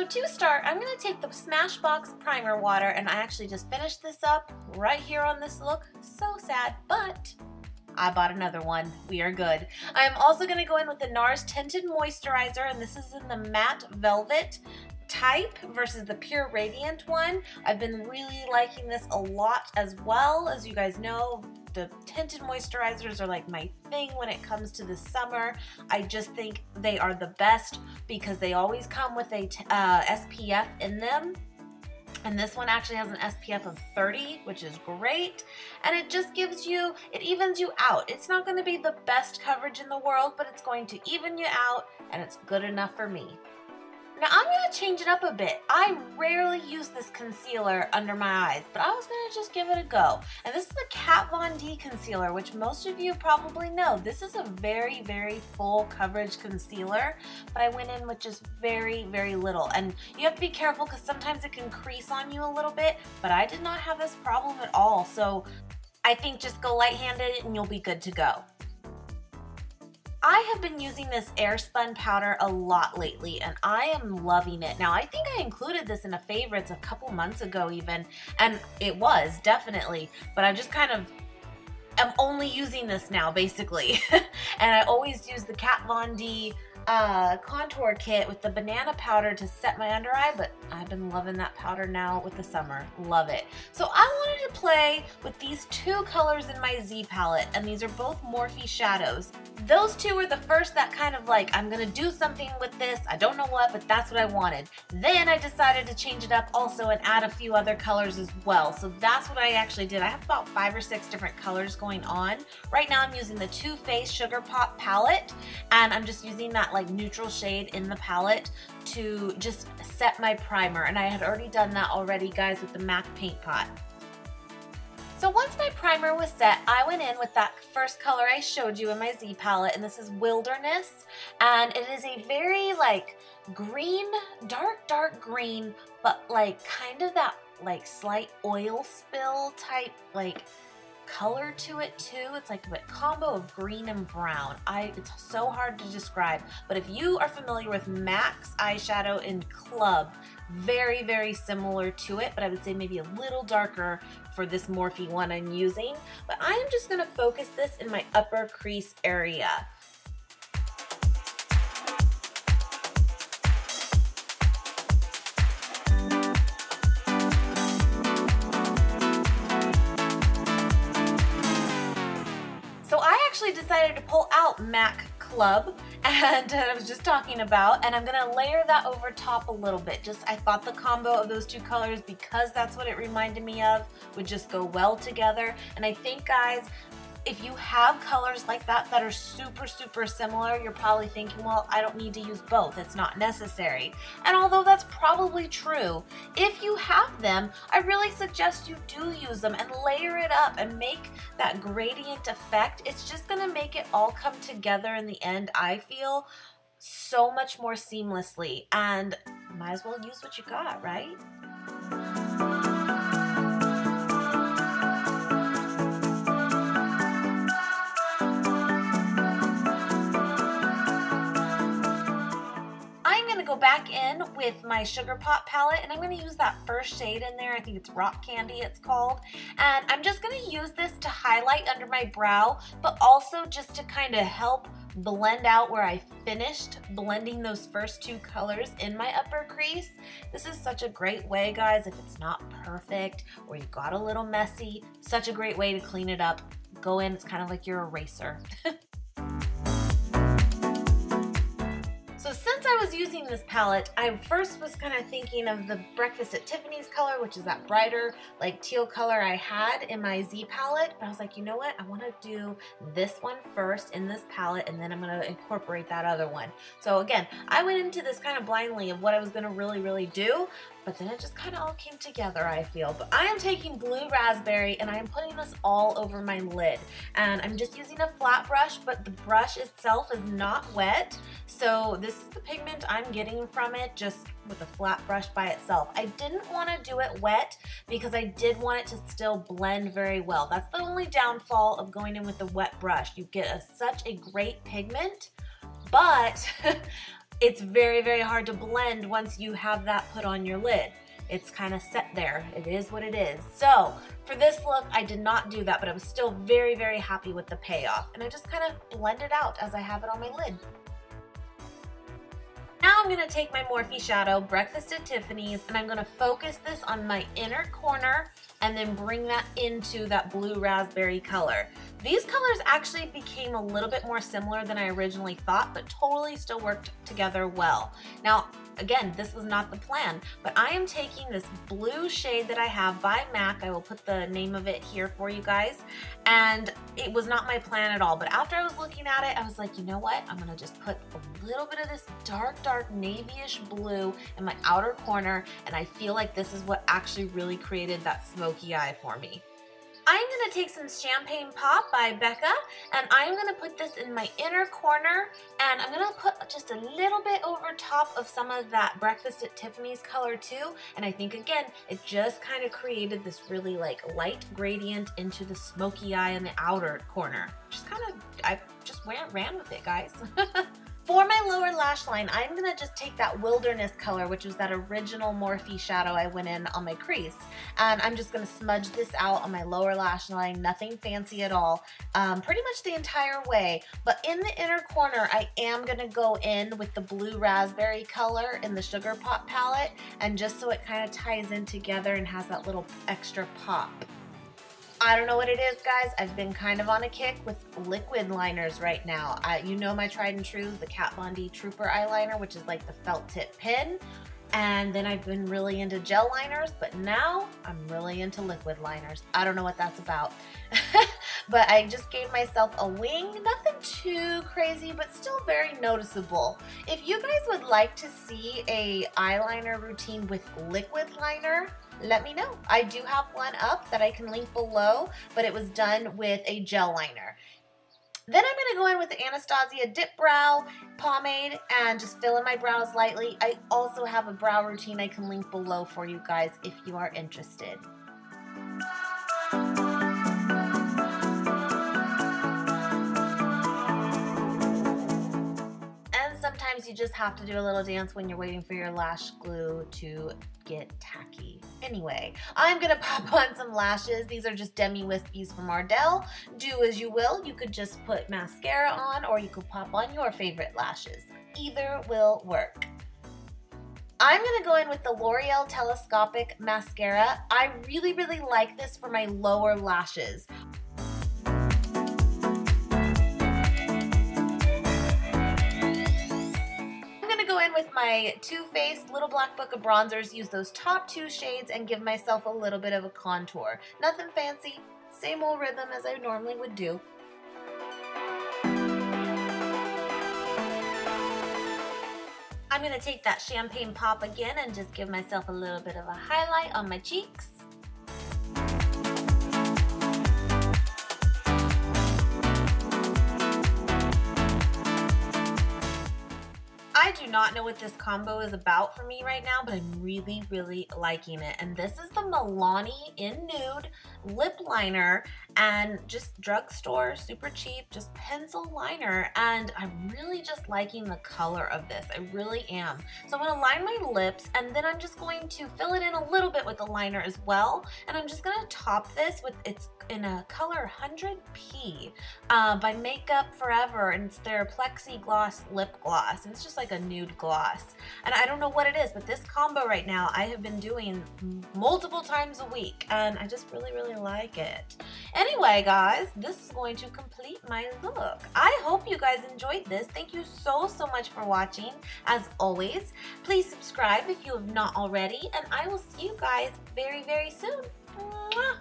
So to start, I'm going to take the Smashbox primer water, and I actually just finished this up right here on this look. So sad, but I bought another one. We are good. I'm also going to go in with the NARS Tinted Moisturizer, and this is in the Matte Velvet type versus the Pure Radiant one. I've been really liking this a lot as well. As you guys know, the tinted moisturizers are like my thing when it comes to the summer. I just think they are the best because they always come with a SPF in them. And this one actually has an SPF of 30, which is great. And it just gives you, it evens you out. It's not going to be the best coverage in the world, but it's going to even you out, and it's good enough for me. Now I'm going to change it up a bit. I rarely use this concealer under my eyes, but I was going to just give it a go. And this is the Kat Von D concealer, which most of you probably know. This is a very, very full coverage concealer, but I went in with just very, very little. And you have to be careful because sometimes it can crease on you a little bit, but I did not have this problem at all. So I think just go light-handed and you'll be good to go. I have been using this Airspun powder a lot lately, and I am loving it. Now, I think I included this in a favorites a couple months ago even, and it was, definitely, but I just kind of am only using this now, basically. And I always use the Kat Von D contour kit with the banana powder to set my under eye, but I've been loving that powder now with the summer. Love it. So I wanted to play with these two colors in my Z palette, and these are both Morphe shadows. Those two were the first that kind of like, I'm gonna do something with this, I don't know what, but that's what I wanted. Then I decided to change it up also and add a few other colors as well. So that's what I actually did. I have about 5 or 6 different colors going on. Right now I'm using the Too Faced Sugar Pop palette, and I'm just using that like neutral shade in the palette to just set my primer, and I had already done that already, guys, with the MAC Paint Pot. So once my primer was set, I went in with that first color I showed you in my Z palette, and this is Wilderness, and it is a very like green, dark green, but like kind of that like slight oil spill type like color to it too. It's like a combo of green and brown. It's so hard to describe, but if you are familiar with MAC's eyeshadow in Club, very, very similar to it, but I would say maybe a little darker for this Morphe one I'm using. But I am just going to focus this in my upper crease area. Decided to pull out MAC Club, and I was just talking about, and I'm gonna layer that over top a little bit. I thought the combo of those two colors, because that's what it reminded me of, would just go well together. And I think, guys, if you have colors like that that are super similar, you're probably thinking, well, I don't need to use both. It's not necessary. And although that's probably true, if you have them, I really suggest you do use them and layer it up and make that gradient effect. It's just gonna make it all come together in the end, I feel, so much more seamlessly. And might as well use what you got, right? Go back in with my Sugar Pop palette, and I'm going to use that first shade in there. I think it's Rock Candy it's called, and I'm just going to use this to highlight under my brow, but also just to kind of help blend out where I finished blending those first two colors in my upper crease. This is such a great way, guys, if it's not perfect or you got a little messy, such a great way to clean it up. Go in, it's kind of like your eraser. So since I was using this palette, I first was kind of thinking of the Breakfast at Tiffany's color, which is that brighter, like teal color I had in my Z palette. But I was like, you know what? I want to do this one first in this palette, and then I'm going to incorporate that other one. So again, I went into this kind of blindly of what I was going to really do, but then it just kind of all came together, I feel. But I am taking Blue Raspberry, and I am putting this all over my lid. And I'm just using a flat brush, but the brush itself is not wet. So this is the pigment I'm getting from it, just with a flat brush by itself. I didn't want to do it wet because I did want it to still blend very well. That's the only downfall of going in with the wet brush. You get such a great pigment, but It's very, very hard to blend once you have that put on your lid. It's kind of set there. It is what it is. So for this look, I did not do that, but I was still very, very happy with the payoff. And I just kind of blend it out as I have it on my lid. Now I'm going to take my Morphe Shadow Breakfast at Tiffany's and I'm going to focus this on my inner corner and then bring that into that blue raspberry color. These colors actually became a little bit more similar than I originally thought, but totally still worked together well. Now, again, this was not the plan, but I am taking this blue shade that I have by MAC. I will put the name of it here for you guys. And it was not my plan at all, but after I was looking at it, I was like, you know what? I'm gonna just put a little bit of this dark, dark navy-ish blue in my outer corner, and I feel like this is what actually really created that smoky eye for me. I'm going to take some Champagne Pop by Becca and I'm going to put this in my inner corner and I'm going to put just a little bit over top of some of that Breakfast at Tiffany's color too, and I think again it just kind of created this really like light gradient into the smoky eye in the outer corner. Just kind of, I just ran with it, guys. For my lower lash line, I'm going to just take that Wilderness color, which was that original Morphe shadow I went in on my crease. And I'm just going to smudge this out on my lower lash line, nothing fancy at all, pretty much the entire way. But in the inner corner, I am going to go in with the blue raspberry color in the Sugar Pop palette, and just so it kind of ties in together and has that little extra pop. I don't know what it is, guys. I've been kind of on a kick with liquid liners right now. You know my tried and true, the Kat Von D Trooper eyeliner, which is like the felt tip pen. And then I've been really into gel liners, but now I'm really into liquid liners. I don't know what that's about. But I just gave myself a wing. Nothing too crazy, but still very noticeable. If you guys would like to see a eyeliner routine with liquid liner, let me know. I do have one up that I can link below, but it was done with a gel liner. Then I'm going to go in with the Anastasia Dip Brow Pomade and just fill in my brows lightly. I also have a brow routine I can link below for you guys if you are interested. And sometimes you just have to do a little dance when you're waiting for your lash glue to get tacky. Anyway, I'm gonna pop on some lashes. These are just Demi Wispies from Ardell. Do as you will. You could just put mascara on or you could pop on your favorite lashes. Either will work. I'm gonna go in with the L'Oreal Telescopic Mascara. I really, really like this for my lower lashes. With my Too Faced Little Black Book of Bronzers, use those top two shades and give myself a little bit of a contour. Nothing fancy, same old rhythm as I normally would do. I'm going to take that Champagne Pop again and just give myself a little bit of a highlight on my cheeks. I do not know what this combo is about for me right now, but I'm really, really liking it. And this is the Milani in Nude lip liner and just drugstore, super cheap, just pencil liner. And I'm really just liking the color of this. I really am. So I'm going to line my lips and then I'm just going to fill it in a little bit with the liner as well. And I'm just going to top this with, it's in a color 100p by Makeup Forever, and it's their Plexi Gloss lip gloss. And it's just like a nude gloss. And I don't know what it is, but this combo right now I have been doing multiple times a week and I just really, really like it. Anyway, guys, this is going to complete my look. I hope you guys enjoyed this. Thank you so, so much for watching. As always, please subscribe if you have not already, and I will see you guys very, very soon. Mwah!